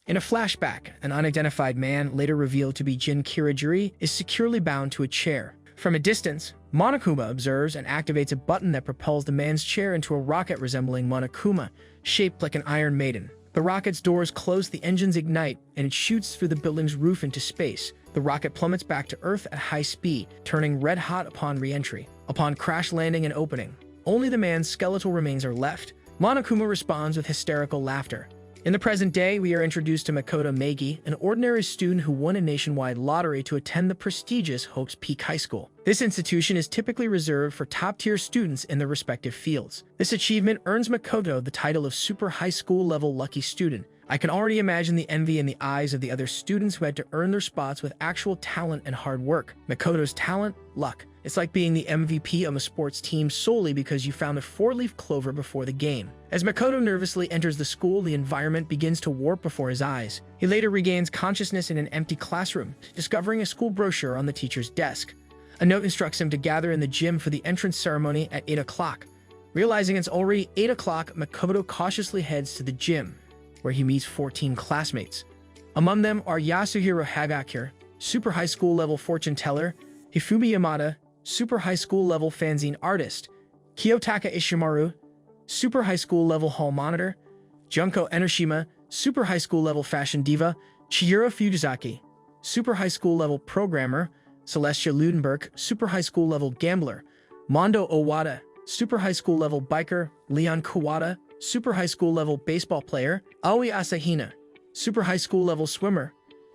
In a flashback, an unidentified man, later revealed to be Jin Kirigiri, is securely bound to a chair. From a distance, Monokuma observes and activates a button that propels the man's chair into a rocket resembling Monokuma, shaped like an Iron Maiden. The rocket's doors close, the engines ignite, and it shoots through the building's roof into space. The rocket plummets back to Earth at high speed, turning red hot upon re-entry. Upon crash landing and opening, only the man's skeletal remains are left. Monokuma responds with hysterical laughter. In the present day, we are introduced to Makoto Meiji, an ordinary student who won a nationwide lottery to attend the prestigious Hope's Peak High School. This institution is typically reserved for top-tier students in their respective fields. This achievement earns Makoto the title of Super High School Level Lucky Student. I can already imagine the envy in the eyes of the other students who had to earn their spots with actual talent and hard work. Makoto's talent, luck. It's like being the MVP of a sports team solely because you found a four-leaf clover before the game. As Makoto nervously enters the school, the environment begins to warp before his eyes. He later regains consciousness in an empty classroom, discovering a school brochure on the teacher's desk. A note instructs him to gather in the gym for the entrance ceremony at 8 o'clock. Realizing it's already 8 o'clock, Makoto cautiously heads to the gym, where he meets 14 classmates. Among them are Yasuhiro Hagakure, Super High School Level Fortune Teller, Hifumi Yamada, Super High School Level Fanzine Artist, Kiyotaka Ishimaru, Super High School Level Hall Monitor, Junko Enoshima, Super High School Level Fashion Diva, Chihiro Fujizaki, Super High School Level Programmer, Celestia Ludenberg, Super High School Level Gambler, Mondo Owada, Super High School Level Biker, Leon Kawada, Super High School Level Baseball Player, Aoi Asahina, Super High School Level Swimmer,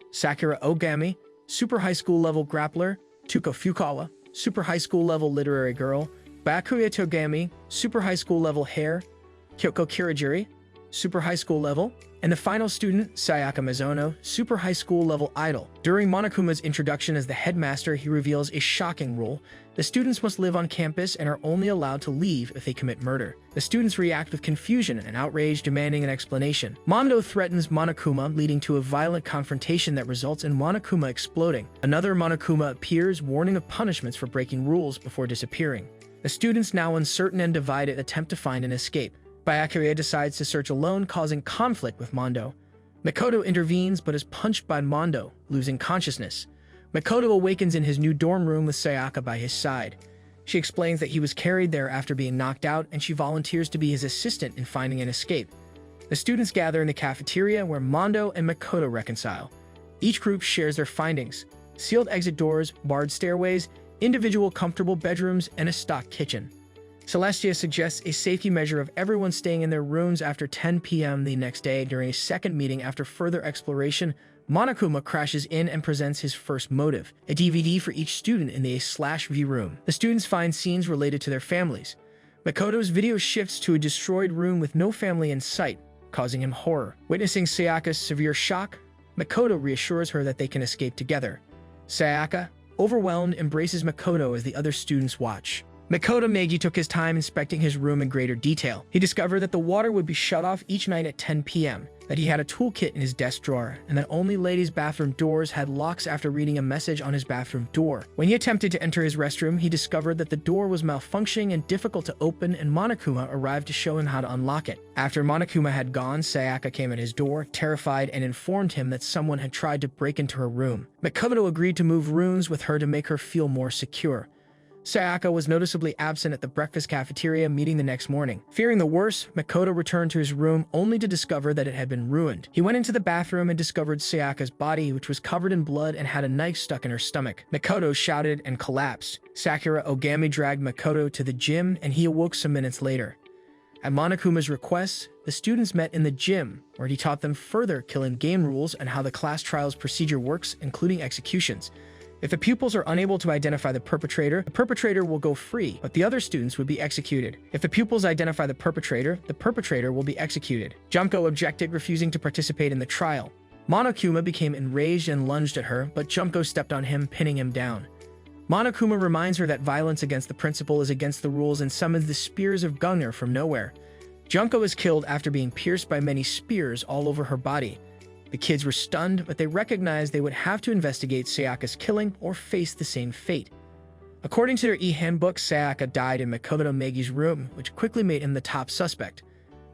Sakura Ogami, Super High School Level Grappler, Tuko Fukawa, Super High School Level Literary Girl, Bakuya Togami, Super High School Level Hair, Kyoko Kirigiri, Super High School Level, and the final student, Sayaka Mizono, Super High School Level Idol. During Monokuma's introduction as the headmaster, he reveals a shocking rule. The students must live on campus and are only allowed to leave if they commit murder. The students react with confusion and outrage, demanding an explanation. Mondo threatens Monokuma, leading to a violent confrontation that results in Monokuma exploding. Another Monokuma appears, warning of punishments for breaking rules before disappearing. The students, now uncertain and divided, attempt to find an escape. Byakuya decides to search alone, causing conflict with Mondo. Makoto intervenes but is punched by Mondo, losing consciousness. Makoto awakens in his new dorm room with Sayaka by his side. She explains that he was carried there after being knocked out, and she volunteers to be his assistant in finding an escape. The students gather in the cafeteria where Mondo and Makoto reconcile. Each group shares their findings: sealed exit doors, barred stairways, individual comfortable bedrooms, and a stock kitchen. Celestia suggests a safety measure of everyone staying in their rooms after 10 p.m. the next day. During a second meeting after further exploration, Monokuma crashes in and presents his first motive, a DVD for each student in the A/V room. The students find scenes related to their families. Makoto's video shifts to a destroyed room with no family in sight, causing him horror. Witnessing Sayaka's severe shock, Makoto reassures her that they can escape together. Sayaka, overwhelmed, embraces Makoto as the other students watch. Makoto Meiji took his time inspecting his room in greater detail. He discovered that the water would be shut off each night at 10 p.m., that he had a toolkit in his desk drawer, and that only ladies' bathroom doors had locks after reading a message on his bathroom door. When he attempted to enter his restroom, he discovered that the door was malfunctioning and difficult to open, and Monokuma arrived to show him how to unlock it. After Monokuma had gone, Sayaka came at his door, terrified, and informed him that someone had tried to break into her room. Makoto agreed to move rooms with her to make her feel more secure. Sayaka was noticeably absent at the breakfast cafeteria meeting the next morning. Fearing the worst, Makoto returned to his room only to discover that it had been ruined. He went into the bathroom and discovered Sayaka's body, which was covered in blood and had a knife stuck in her stomach. Makoto shouted and collapsed. Sakura Ogami dragged Makoto to the gym, and he awoke some minutes later. At Monokuma's request, the students met in the gym, where he taught them further killing game rules and how the class trials procedure works, including executions. If the pupils are unable to identify the perpetrator will go free, but the other students would be executed. If the pupils identify the perpetrator will be executed. Junko objected, refusing to participate in the trial. Monokuma became enraged and lunged at her, but Junko stepped on him, pinning him down. Monokuma reminds her that violence against the principal is against the rules and summons the spears of Gungnir from nowhere. Junko is killed after being pierced by many spears all over her body. The kids were stunned, but they recognized they would have to investigate Sayaka's killing or face the same fate. According to their e-handbook, Sayaka died in Makoto Meigi's room, which quickly made him the top suspect.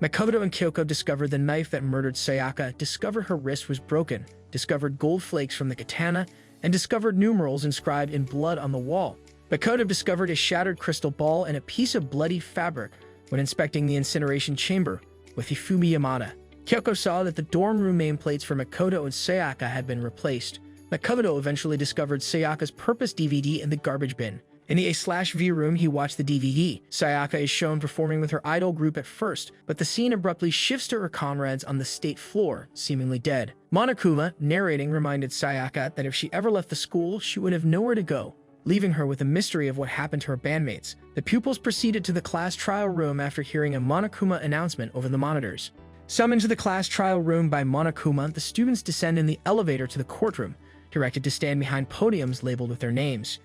Makoto and Kyoko discovered the knife that murdered Sayaka, discovered her wrist was broken, discovered gold flakes from the katana, and discovered numerals inscribed in blood on the wall. Makoto discovered a shattered crystal ball and a piece of bloody fabric when inspecting the incineration chamber with Hifumi Yamada. Kyoko saw that the dorm room nameplates for Makoto and Sayaka had been replaced. Makoto eventually discovered Sayaka's Purpose DVD in the garbage bin. In the A/V room, he watched the DVD. Sayaka is shown performing with her idol group at first, but the scene abruptly shifts to her comrades on the state floor, seemingly dead. Monokuma, narrating, reminded Sayaka that if she ever left the school, she would have nowhere to go, leaving her with a mystery of what happened to her bandmates. The pupils proceeded to the class trial room after hearing a Monokuma announcement over the monitors. Summoned to the class trial room by Monokuma, the students descend in the elevator to the courtroom, directed to stand behind podiums labeled with their names.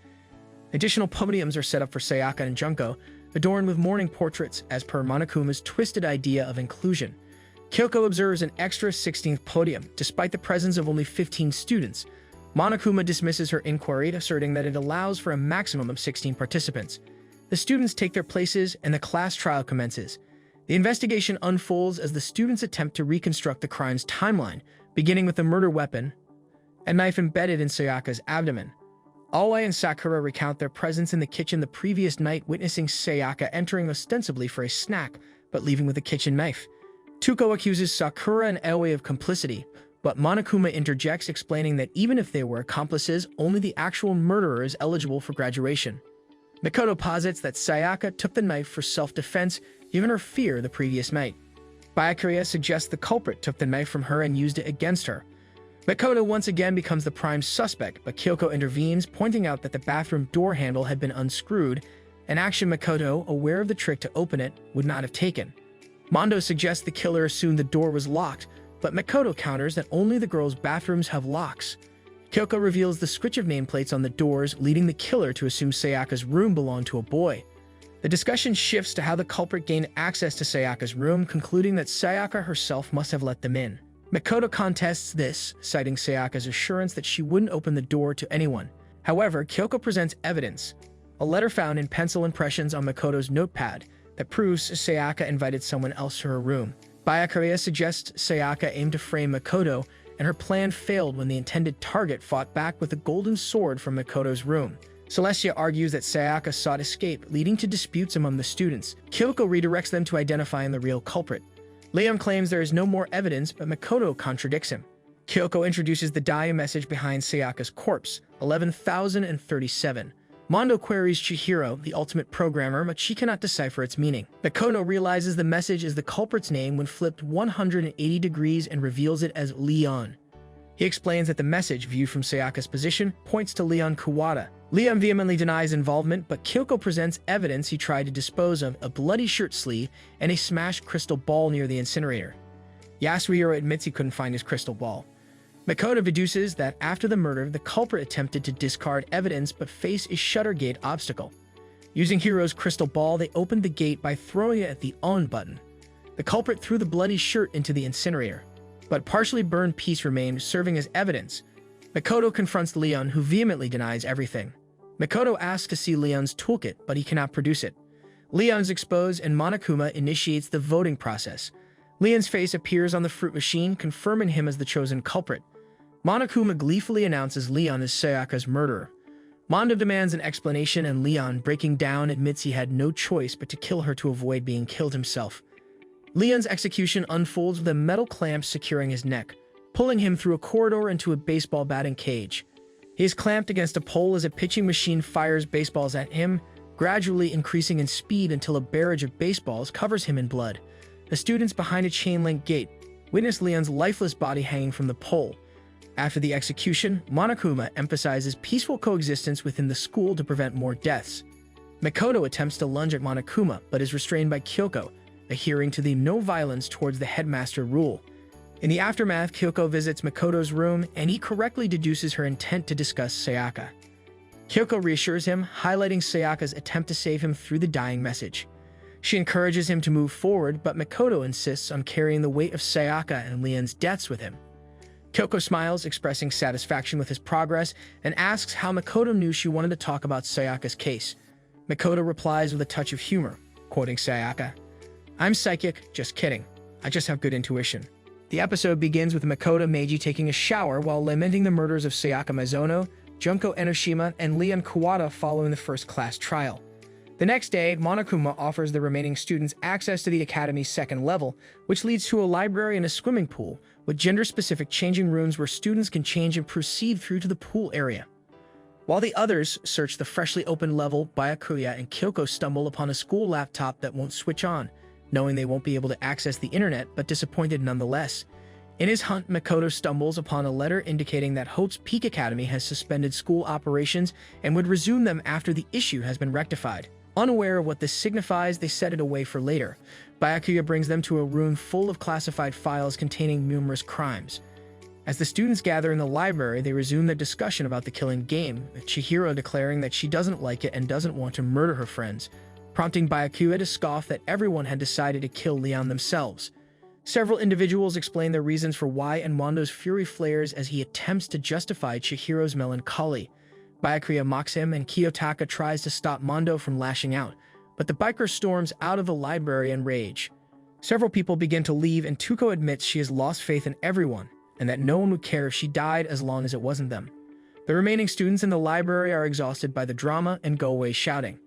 Additional podiums are set up for Sayaka and Junko, adorned with mourning portraits as per Monokuma's twisted idea of inclusion. Kyoko observes an extra 16th podium, despite the presence of only 15 students. Monokuma dismisses her inquiry, asserting that it allows for a maximum of 16 participants. The students take their places and the class trial commences. The investigation unfolds as the students attempt to reconstruct the crime's timeline, beginning with the murder weapon, a knife embedded in Sayaka's abdomen. Aoi and Sakura recount their presence in the kitchen the previous night, witnessing Sayaka entering ostensibly for a snack, but leaving with a kitchen knife. Tuko accuses Sakura and Aoi of complicity, but Monokuma interjects, explaining that even if they were accomplices, only the actual murderer is eligible for graduation. Makoto posits that Sayaka took the knife for self-defense, given her fear the previous night. Byakuya suggests the culprit took the knife from her and used it against her. Makoto once again becomes the prime suspect, but Kyoko intervenes, pointing out that the bathroom door handle had been unscrewed, an action Makoto, aware of the trick to open it, would not have taken. Mondo suggests the killer assumed the door was locked, but Makoto counters that only the girls' bathrooms have locks. Kyoko reveals the switch of nameplates on the doors, leading the killer to assume Sayaka's room belonged to a boy. The discussion shifts to how the culprit gained access to Sayaka's room, concluding that Sayaka herself must have let them in. Makoto contests this, citing Sayaka's assurance that she wouldn't open the door to anyone. However, Kyoko presents evidence, a letter found in pencil impressions on Makoto's notepad that proves Sayaka invited someone else to her room. Byakuya suggests Sayaka aimed to frame Makoto, and her plan failed when the intended target fought back with a golden sword from Makoto's room. Celestia argues that Sayaka sought escape, leading to disputes among the students. Kyoko redirects them to identifying the real culprit. Leon claims there is no more evidence, but Makoto contradicts him. Kyoko introduces the dying message behind Sayaka's corpse, 11,037. Mondo queries Chihiro, the ultimate programmer, but she cannot decipher its meaning. Makoto realizes the message is the culprit's name when flipped 180 degrees and reveals it as Leon. He explains that the message, viewed from Sayaka's position, points to Leon Kuwata. Leon vehemently denies involvement, but Kyoko presents evidence he tried to dispose of, a bloody shirt sleeve and a smashed crystal ball near the incinerator. Yasuhiro admits he couldn't find his crystal ball. Makoto deduces that after the murder, the culprit attempted to discard evidence but faced a shutter gate obstacle. Using Hiro's crystal ball, they opened the gate by throwing it at the on button. The culprit threw the bloody shirt into the incinerator, but partially burned piece remained, serving as evidence. Makoto confronts Leon, who vehemently denies everything. Makoto asks to see Leon's toolkit, but he cannot produce it. Leon's exposed and Monokuma initiates the voting process. Leon's face appears on the fruit machine, confirming him as the chosen culprit. Monokuma gleefully announces Leon as Sayaka's murderer. Mondo demands an explanation, and Leon, breaking down, admits he had no choice but to kill her to avoid being killed himself. Leon's execution unfolds with a metal clamp securing his neck, pulling him through a corridor into a baseball batting cage. He is clamped against a pole as a pitching machine fires baseballs at him, gradually increasing in speed until a barrage of baseballs covers him in blood. The students behind a chain-link gate witness Leon's lifeless body hanging from the pole. After the execution, Monokuma emphasizes peaceful coexistence within the school to prevent more deaths. Makoto attempts to lunge at Monokuma, but is restrained by Kyoko, adhering to the no violence towards the headmaster rule. In the aftermath, Kyoko visits Makoto's room, and he correctly deduces her intent to discuss Sayaka. Kyoko reassures him, highlighting Sayaka's attempt to save him through the dying message. She encourages him to move forward, but Makoto insists on carrying the weight of Sayaka and Leon's deaths with him. Kyoko smiles, expressing satisfaction with his progress, and asks how Makoto knew she wanted to talk about Sayaka's case. Makoto replies with a touch of humor, quoting Sayaka, I'm psychic, just kidding. I just have good intuition. The episode begins with Makoto Meiji taking a shower while lamenting the murders of Sayaka Mizono, Junko Enoshima, and Leon Kawada following the first-class trial. The next day, Monokuma offers the remaining students access to the academy's second level, which leads to a library and a swimming pool, with gender-specific changing rooms where students can change and proceed through to the pool area. While the others search the freshly opened level, Byakuya and Kyoko stumble upon a school laptop that won't switch on, knowing they won't be able to access the internet, but disappointed nonetheless. In his hunt, Makoto stumbles upon a letter indicating that Hope's Peak Academy has suspended school operations and would resume them after the issue has been rectified. Unaware of what this signifies, they set it away for later. Byakuya brings them to a room full of classified files containing numerous crimes. As the students gather in the library, they resume their discussion about the killing game, with Chihiro declaring that she doesn't like it and doesn't want to murder her friends, prompting Byakuya to scoff that everyone had decided to kill Leon themselves. Several individuals explain their reasons for why, and Mondo's fury flares as he attempts to justify Chihiro's melancholy. Byakuya mocks him, and Kiyotaka tries to stop Mondo from lashing out, but the biker storms out of the library in rage. Several people begin to leave, and Tuko admits she has lost faith in everyone, and that no one would care if she died as long as it wasn't them. The remaining students in the library are exhausted by the drama and go away shouting.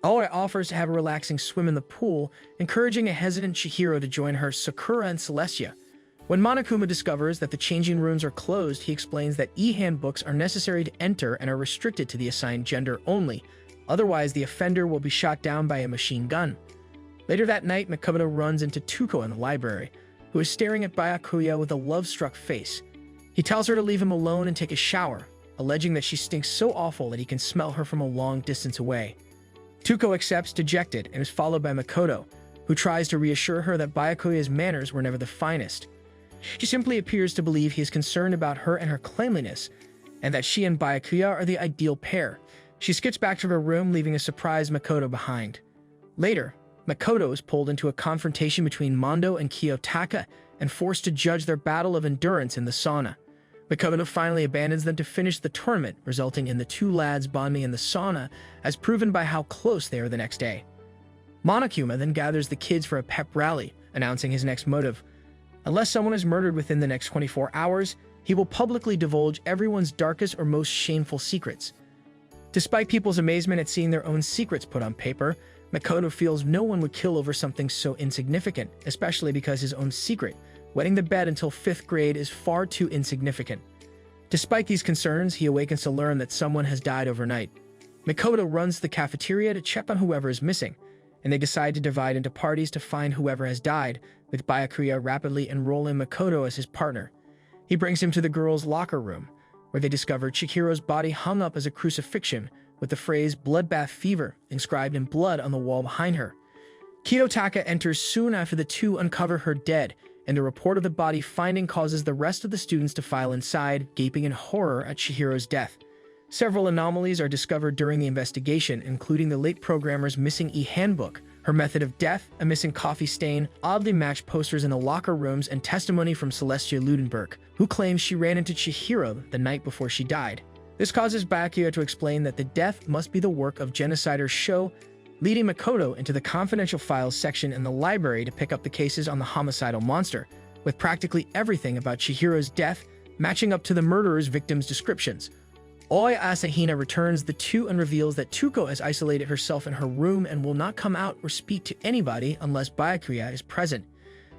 Aoi offers to have a relaxing swim in the pool, encouraging a hesitant Chihiro to join her Sakura and Celestia. When Monokuma discovers that the changing rooms are closed, he explains that e-handbooks are necessary to enter and are restricted to the assigned gender only, otherwise the offender will be shot down by a machine gun. Later that night, Makoto runs into Tuko in the library, who is staring at Byakuya with a love-struck face. He tells her to leave him alone and take a shower, alleging that she stinks so awful that he can smell her from a long distance away. Tuko accepts, dejected, and is followed by Makoto, who tries to reassure her that Byakuya's manners were never the finest. She simply appears to believe he is concerned about her and her cleanliness, and that she and Byakuya are the ideal pair. She skips back to her room, leaving a surprised Makoto behind. Later, Makoto is pulled into a confrontation between Mondo and Kiyotaka and forced to judge their battle of endurance in the sauna. Makoto finally abandons them to finish the tournament, resulting in the two lads bonding in the sauna, as proven by how close they are the next day. Monokuma then gathers the kids for a pep rally, announcing his next motive. Unless someone is murdered within the next 24 hours, he will publicly divulge everyone's darkest or most shameful secrets. Despite people's amazement at seeing their own secrets put on paper, Makoto feels no one would kill over something so insignificant, especially because his own secret, wetting the bed until 5th grade, is far too insignificant. Despite these concerns, he awakens to learn that someone has died overnight. Makoto runs to the cafeteria to check on whoever is missing, and they decide to divide into parties to find whoever has died, with Byakuya rapidly enrolling Makoto as his partner. He brings him to the girls' locker room, where they discover Chihiro's body hung up as a crucifixion, with the phrase "bloodbath fever" inscribed in blood on the wall behind her. Kiyotaka enters soon after the two uncover her dead, and a report of the body finding causes the rest of the students to file inside, gaping in horror at Chihiro's death. Several anomalies are discovered during the investigation, including the late programmer's missing e-handbook, her method of death, a missing coffee stain, oddly matched posters in the locker rooms, and testimony from Celestia Ludenberg, who claims she ran into Chihiro the night before she died. This causes Byakuya to explain that the death must be the work of genociders Sho, leading Makoto into the confidential files section in the library to pick up the cases on the homicidal monster, with practically everything about Chihiro's death matching up to the murderer's victims' descriptions. Oi Asahina returns the two and reveals that Tuko has isolated herself in her room and will not come out or speak to anybody unless Byakuya is present.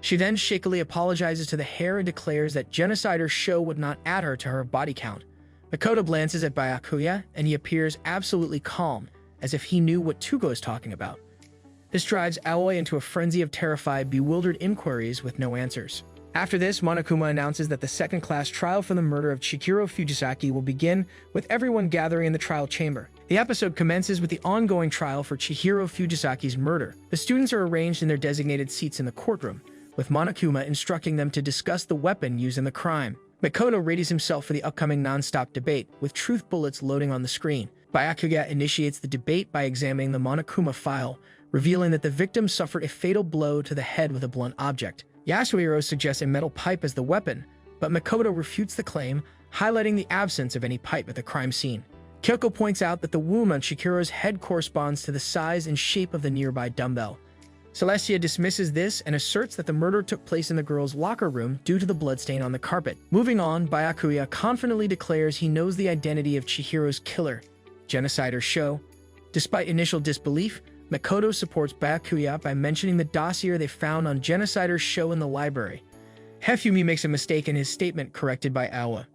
She then shakily apologizes to the hair and declares that genocider Sho would not add her to her body count. Makoto glances at Byakuya, and he appears absolutely calm, as if he knew what Tuko is talking about. This drives Aoi into a frenzy of terrified, bewildered inquiries with no answers. After this, Monokuma announces that the second-class trial for the murder of Chihiro Fujisaki will begin, with everyone gathering in the trial chamber. The episode commences with the ongoing trial for Chihiro Fujisaki's murder. The students are arranged in their designated seats in the courtroom, with Monokuma instructing them to discuss the weapon used in the crime. Makoto readies himself for the upcoming non-stop debate, with truth bullets loading on the screen. Byakuya initiates the debate by examining the Monokuma file, revealing that the victim suffered a fatal blow to the head with a blunt object. Yasuhiro suggests a metal pipe as the weapon, but Makoto refutes the claim, highlighting the absence of any pipe at the crime scene. Kyoko points out that the wound on Chihiro's head corresponds to the size and shape of the nearby dumbbell. Celestia dismisses this and asserts that the murder took place in the girls' locker room due to the bloodstain on the carpet. Moving on, Byakuya confidently declares he knows the identity of Chihiro's killer, Genocider Sho. Despite initial disbelief, Makoto supports Byakuya by mentioning the dossier they found on Genocider Sho in the library. Hifumi makes a mistake in his statement, corrected by Awa.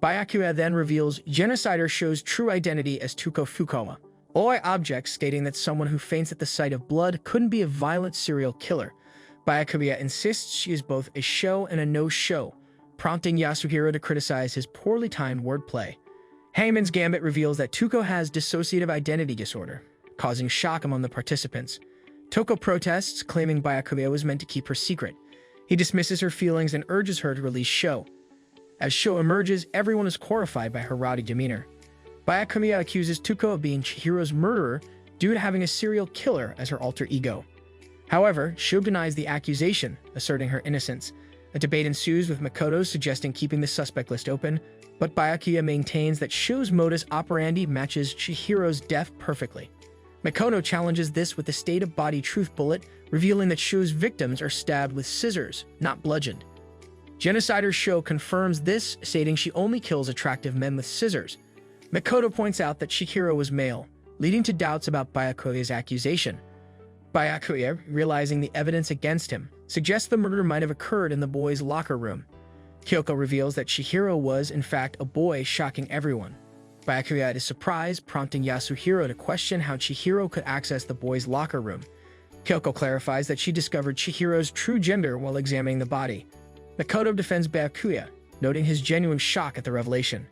Byakuya then reveals Genocider Sho's true identity as Tuko Fukawa. Oi objects, stating that someone who faints at the sight of blood couldn't be a violent serial killer. Byakuya insists she is both a show and a no-show, prompting Yasuhiro to criticize his poorly timed wordplay. Hangman's Gambit reveals that Tuko has dissociative identity disorder, causing shock among the participants. Toko protests, claiming Byakuya was meant to keep her secret. He dismisses her feelings and urges her to release Sho. As Sho emerges, everyone is horrified by her rowdy demeanor. Byakuya accuses Tuko of being Chihiro's murderer due to having a serial killer as her alter ego. However, Sho denies the accusation, asserting her innocence. A debate ensues, with Makoto suggesting keeping the suspect list open, but Byakuya maintains that Sho's modus operandi matches Chihiro's death perfectly. Makoto challenges this with the state-of-body truth bullet, revealing that Sho's victims are stabbed with scissors, not bludgeoned. Genocider Sho confirms this, stating she only kills attractive men with scissors. Makoto points out that Chihiro was male, leading to doubts about Byakuya's accusation. Byakuya, realizing the evidence against him, suggests the murder might have occurred in the boys' locker room. Kyoko reveals that Chihiro was, in fact, a boy, shocking everyone. Byakuya is surprised, prompting Yasuhiro to question how Chihiro could access the boys' locker room. Kyoko clarifies that she discovered Chihiro's true gender while examining the body. Makoto defends Byakuya, noting his genuine shock at the revelation.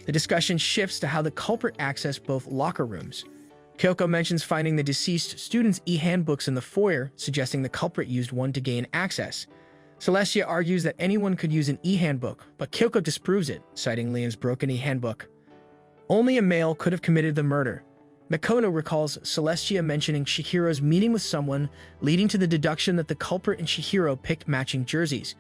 The discussion shifts to how the culprit accessed both locker rooms. Kyoko mentions finding the deceased students' e-handbooks in the foyer, suggesting the culprit used one to gain access. Celestia argues that anyone could use an e-handbook, but Kyoko disproves it, citing Liam's broken e-handbook. Only a male could have committed the murder. Makoto recalls Celestia mentioning Chihiro's meeting with someone, leading to the deduction that the culprit and Chihiro picked matching jerseys.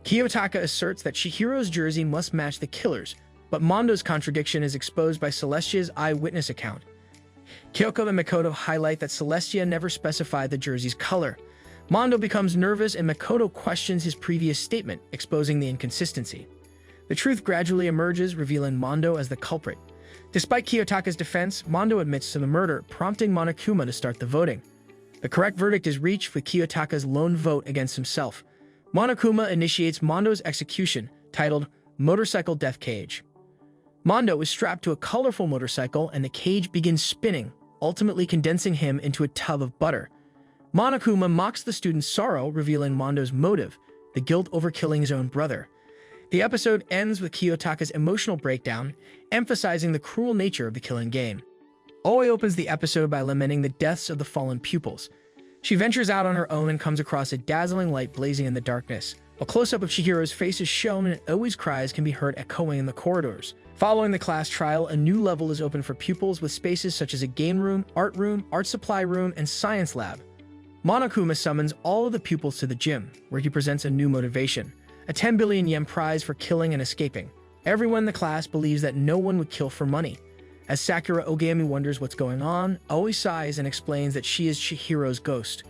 Kiyotaka asserts that Chihiro's jersey must match the killer's, but Mondo's contradiction is exposed by Celestia's eyewitness account. Kyoko and Makoto highlight that Celestia never specified the jersey's color. Mondo becomes nervous and Makoto questions his previous statement, exposing the inconsistency. The truth gradually emerges, revealing Mondo as the culprit. Despite Kiyotaka's defense, Mondo admits to the murder, prompting Monokuma to start the voting. The correct verdict is reached with Kiyotaka's lone vote against himself. Monokuma initiates Mondo's execution, titled Motorcycle Death Cage. Mondo is strapped to a colorful motorcycle and the cage begins spinning, ultimately condensing him into a tub of butter. Monokuma mocks the student's sorrow, revealing Mondo's motive, the guilt over killing his own brother. The episode ends with Kiyotaka's emotional breakdown, emphasizing the cruel nature of the killing game. Oi opens the episode by lamenting the deaths of the fallen pupils. She ventures out on her own and comes across a dazzling light blazing in the darkness. A close-up of Chihiro's face is shown and Oi's cries can be heard echoing in the corridors. Following the class trial, a new level is open for pupils with spaces such as a game room, art supply room, and science lab. Monokuma summons all of the pupils to the gym, where he presents a new motivation, a 10 billion yen prize for killing and escaping. Everyone in the class believes that no one would kill for money. As Sakura Ogami wonders what's going on, Oi sighs and explains that she is Chihiro's ghost.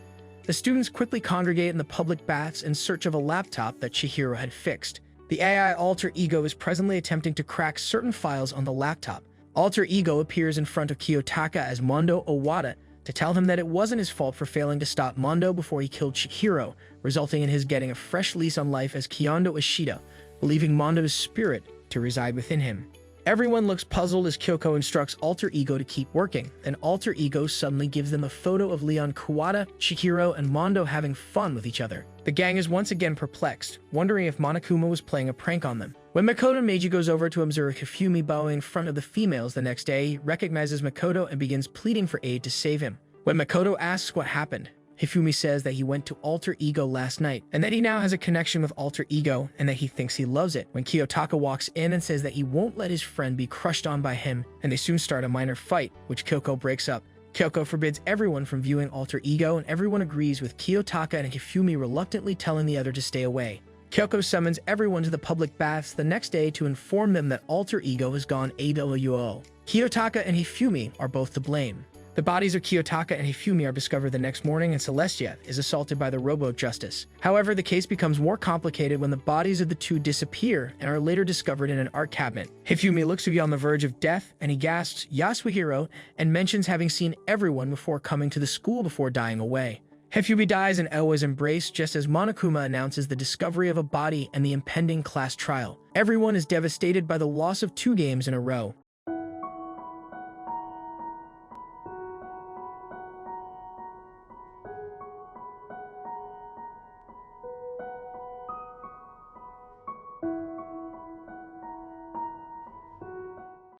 The students quickly congregate in the public baths in search of a laptop that Chihiro had fixed. The AI alter ego is presently attempting to crack certain files on the laptop. Alter ego appears in front of Kiyotaka as Mondo Owada to tell him that it wasn't his fault for failing to stop Mondo before he killed Chihiro, resulting in his getting a fresh lease on life as Kyondo Ishida, believing Mondo's spirit to reside within him. Everyone looks puzzled as Kyoko instructs Alter Ego to keep working, and Alter Ego suddenly gives them a photo of Leon Kuwata, Chihiro, and Mondo having fun with each other. The gang is once again perplexed, wondering if Monokuma was playing a prank on them. When Makoto Meiji goes over to observe Hifumi bowing in front of the females the next day, he recognizes Makoto and begins pleading for aid to save him. When Makoto asks what happened, Hifumi says that he went to Alter Ego last night, and that he now has a connection with Alter Ego, and that he thinks he loves it. When Kiyotaka walks in and says that he won't let his friend be crushed on by him, and they soon start a minor fight, which Kyoko breaks up. Kyoko forbids everyone from viewing Alter Ego, and everyone agrees with Kiyotaka and Hifumi reluctantly telling the other to stay away. Kyoko summons everyone to the public baths the next day to inform them that Alter Ego has gone AWO. Kiyotaka and Hifumi are both to blame. The bodies of Kiyotaka and Hifumi are discovered the next morning, and Celestia is assaulted by the Robo-Justice. However, the case becomes more complicated when the bodies of the two disappear and are later discovered in an art cabinet. Hifumi looks to be on the verge of death, and he gasps Yasuhiro and mentions having seen everyone before coming to the school before dying away. Hifumi dies and Eo is embraced just as Monokuma announces the discovery of a body and the impending class trial. Everyone is devastated by the loss of 2 games in a row.